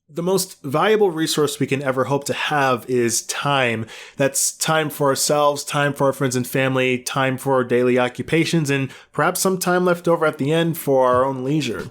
The most valuable resource we can ever hope to have is time. That's time for ourselves, time for our friends and family, time for our daily occupations, and perhaps some time left over at the end for our own leisure.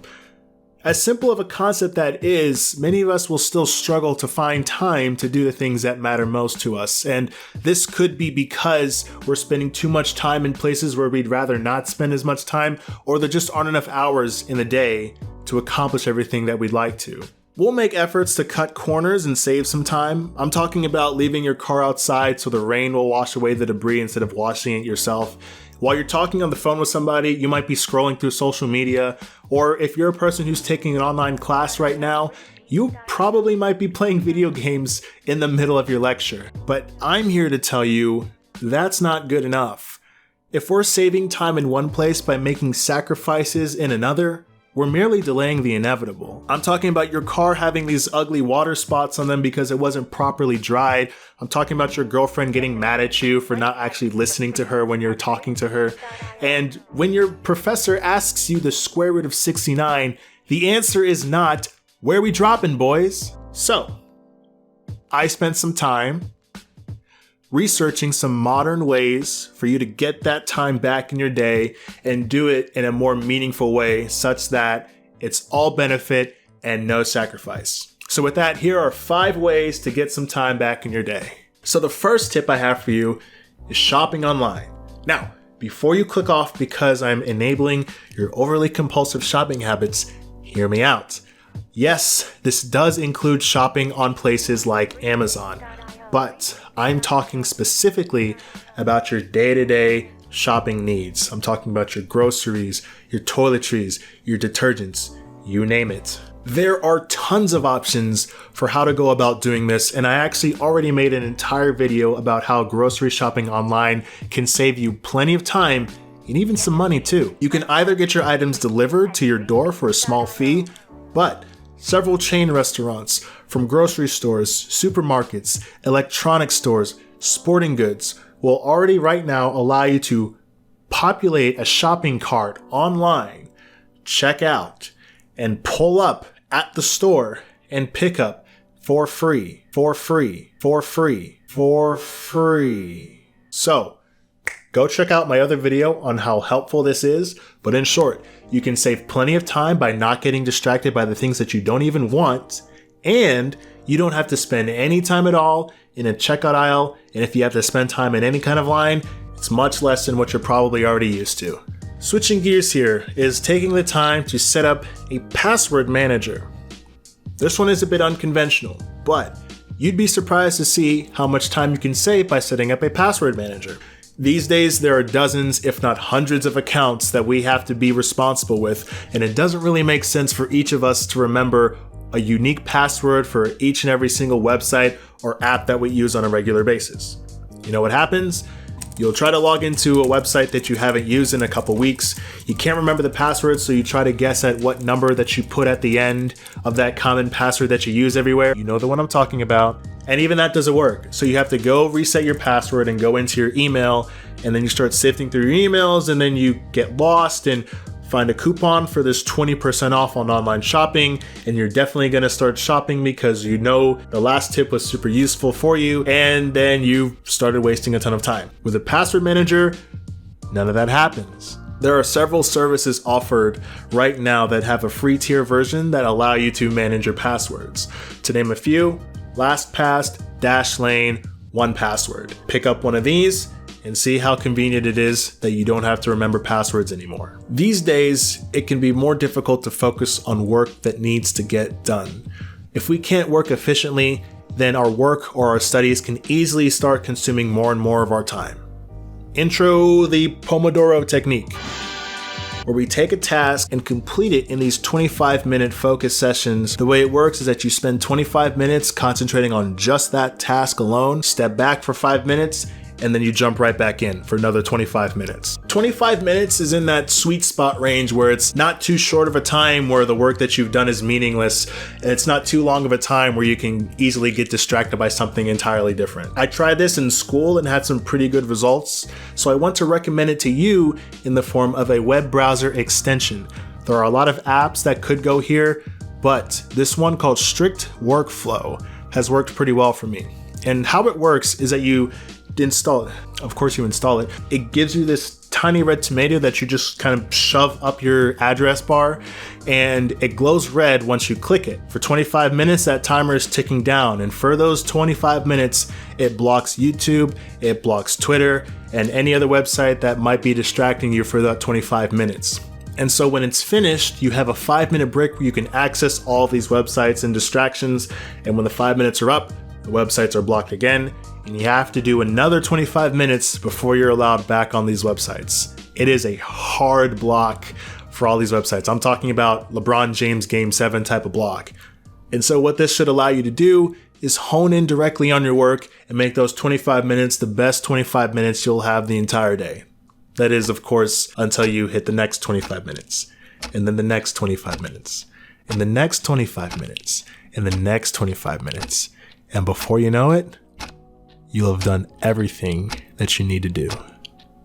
As simple of a concept that is, many of us will still struggle to find time to do the things that matter most to us. And this could be because we're spending too much time in places where we'd rather not spend as much time, or there just aren't enough hours in the day to accomplish everything that we'd like to. We'll make efforts to cut corners and save some time. I'm talking about leaving your car outside so the rain will wash away the debris instead of washing it yourself. While you're talking on the phone with somebody, you might be scrolling through social media, or if you're a person who's taking an online class right now, you probably might be playing video games in the middle of your lecture. But I'm here to tell you that's not good enough. If we're saving time in one place by making sacrifices in another, we're merely delaying the inevitable. I'm talking about your car having these ugly water spots on them because it wasn't properly dried. I'm talking about your girlfriend getting mad at you for not actually listening to her when you're talking to her. And when your professor asks you the square root of 69, the answer is not, "Where we dropping, boys?" So, I spent some time researching some modern ways for you to get that time back in your day and do it in a more meaningful way such that it's all benefit and no sacrifice. So with that, here are 5 ways to get some time back in your day. So the first tip I have for you is shopping online. Now, before you click off because I'm enabling your overly compulsive shopping habits, hear me out. Yes, this does include shopping on places like Amazon, but I'm talking specifically about your day-to-day shopping needs. I'm talking about your groceries, your toiletries, your detergents, you name it. There are tons of options for how to go about doing this, and I actually already made an entire video about how grocery shopping online can save you plenty of time and even some money too. You can either get your items delivered to your door for a small fee, but several chain restaurants, from grocery stores, supermarkets, electronic stores, sporting goods, will already right now allow you to populate a shopping cart online, check out, and pull up at the store and pick up for free. So, go check out my other video on how helpful this is, but in short, you can save plenty of time by not getting distracted by the things that you don't even want, and you don't have to spend any time at all in a checkout aisle, and if you have to spend time in any kind of line, it's much less than what you're probably already used to. Switching gears here is taking the time to set up a password manager. This one is a bit unconventional, but you'd be surprised to see how much time you can save by setting up a password manager. These days, there are dozens, if not hundreds of accounts that we have to be responsible with, and it doesn't really make sense for each of us to remember a unique password for each and every single website or app that we use on a regular basis. You know what happens? You'll try to log into a website that you haven't used in a couple weeks. You can't remember the password, so you try to guess at what number that you put at the end of that common password that you use everywhere. You know the one I'm talking about. And even that doesn't work. So you have to go reset your password and go into your email, and then you start sifting through your emails, and then you get lost and find a coupon for this 20% off on online shopping, and you're definitely going to start shopping because you know the last tip was super useful for you, and then you started wasting a ton of time. With a password manager, none of that happens. There are several services offered right now that have a free tier version that allow you to manage your passwords. To name a few, LastPass, Dashlane, 1Password. Pick up one of these and see how convenient it is that you don't have to remember passwords anymore. These days, it can be more difficult to focus on work that needs to get done. If we can't work efficiently, then our work or our studies can easily start consuming more and more of our time. Intro the Pomodoro technique, where we take a task and complete it in these 25-minute focus sessions. The way it works is that you spend 25 minutes concentrating on just that task alone, step back for 5 minutes, and then you jump right back in for another 25 minutes. 25 minutes is in that sweet spot range where it's not too short of a time where the work that you've done is meaningless, and it's not too long of a time where you can easily get distracted by something entirely different. I tried this in school and had some pretty good results, so I want to recommend it to you in the form of a web browser extension. There are a lot of apps that could go here, but this one called Strict Workflow has worked pretty well for me. And how it works is that you install it. Of course you install it. It gives you this tiny red tomato that you just kind of shove up your address bar, and it glows red once you click it. For 25 minutes, that timer is ticking down, and for those 25 minutes, it blocks YouTube, it blocks Twitter, and any other website that might be distracting you for that 25 minutes. And so when it's finished, you have a 5-minute break where you can access all of these websites and distractions, and when the 5 minutes are up, the websites are blocked again, and you have to do another 25 minutes before you're allowed back on these websites. It is a hard block for all these websites. I'm talking about LeBron James Game 7 type of block. And so what this should allow you to do is hone in directly on your work and make those 25 minutes the best 25 minutes you'll have the entire day. That is, of course, until you hit the next 25 minutes, and then the next 25 minutes, and the next 25 minutes, and the next 25 minutes. And before you know it, you'll have done everything that you need to do.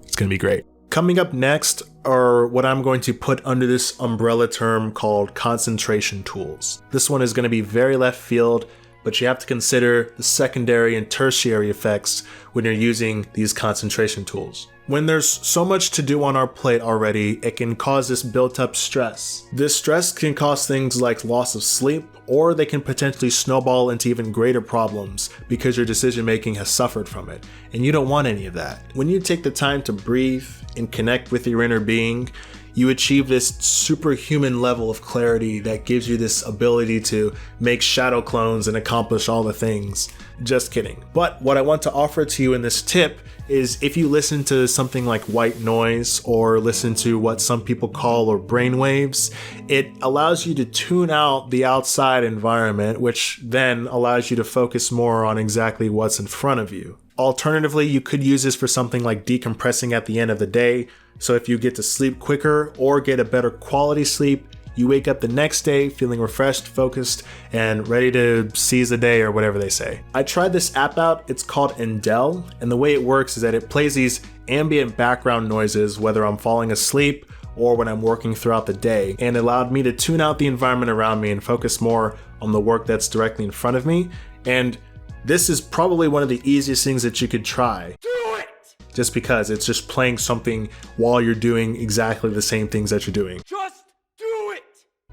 It's going to be great. Coming up next are what I'm going to put under this umbrella term called concentration tools. This one is going to be very left field, but you have to consider the secondary and tertiary effects when you're using these concentration tools. When there's so much to do on our plate already, it can cause this built-up stress. This stress can cause things like loss of sleep, or they can potentially snowball into even greater problems because your decision-making has suffered from it, and you don't want any of that. When you take the time to breathe and connect with your inner being, you achieve this superhuman level of clarity that gives you this ability to make shadow clones and accomplish all the things. Just kidding. But what I want to offer to you in this tip is if you listen to something like white noise or listen to what some people call or brainwaves, it allows you to tune out the outside environment, which then allows you to focus more on exactly what's in front of you. Alternatively, you could use this for something like decompressing at the end of the day. So if you get to sleep quicker or get a better quality sleep, you wake up the next day feeling refreshed, focused, and ready to seize the day, or whatever they say. I tried this app out. It's called Endel, and the way it works is that it plays these ambient background noises whether I'm falling asleep or when I'm working throughout the day, and it allowed me to tune out the environment around me and focus more on the work that's directly in front of me. And this is probably one of the easiest things that you could try. Do it! Just because it's just playing something while you're doing exactly the same things that you're doing. Just do it!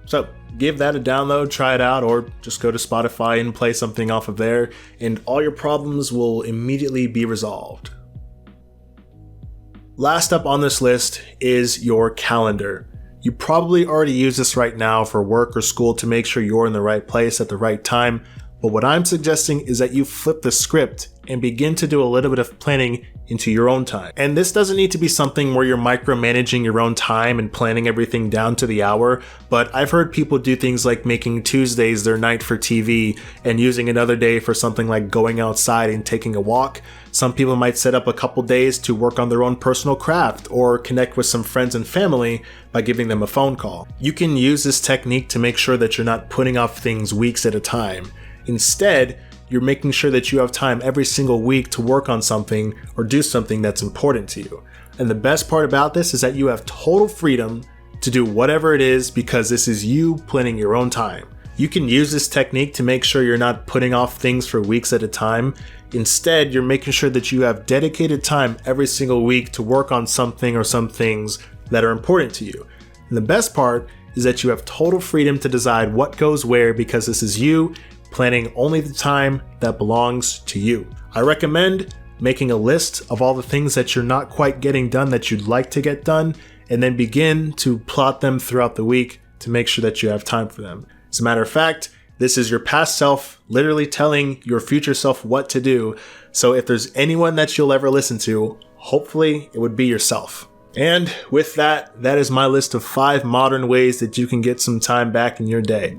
So give that a download, try it out, or just go to Spotify and play something off of there, and all your problems will immediately be resolved. Last up on this list is your calendar. You probably already use this right now for work or school to make sure you're in the right place at the right time. But what I'm suggesting is that you flip the script and begin to do a little bit of planning into your own time. And this doesn't need to be something where you're micromanaging your own time and planning everything down to the hour, but I've heard people do things like making Tuesdays their night for TV and using another day for something like going outside and taking a walk. Some people might set up a couple days to work on their own personal craft or connect with some friends and family by giving them a phone call. You can use this technique to make sure that you're not putting off things weeks at a time. Instead, you're making sure that you have time every single week to work on something or do something that's important to you. And the best part about this is that you have total freedom to do whatever it is because this is you planning your own time. You can use this technique to make sure you're not putting off things for weeks at a time. Instead, you're making sure that you have dedicated time every single week to work on something or some things that are important to you. And the best part is that you have total freedom to decide what goes where because this is you planning only the time that belongs to you. I recommend making a list of all the things that you're not quite getting done that you'd like to get done, and then begin to plot them throughout the week to make sure that you have time for them. As a matter of fact, this is your past self literally telling your future self what to do. So if there's anyone that you'll ever listen to, hopefully it would be yourself. And with that, that is my list of 5 modern ways that you can get some time back in your day.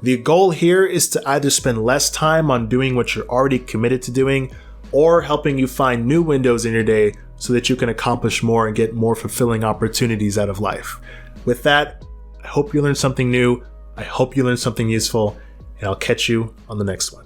The goal here is to either spend less time on doing what you're already committed to doing, or helping you find new windows in your day so that you can accomplish more and get more fulfilling opportunities out of life. With that, I hope you learned something new. I hope you learned something useful, and I'll catch you on the next one.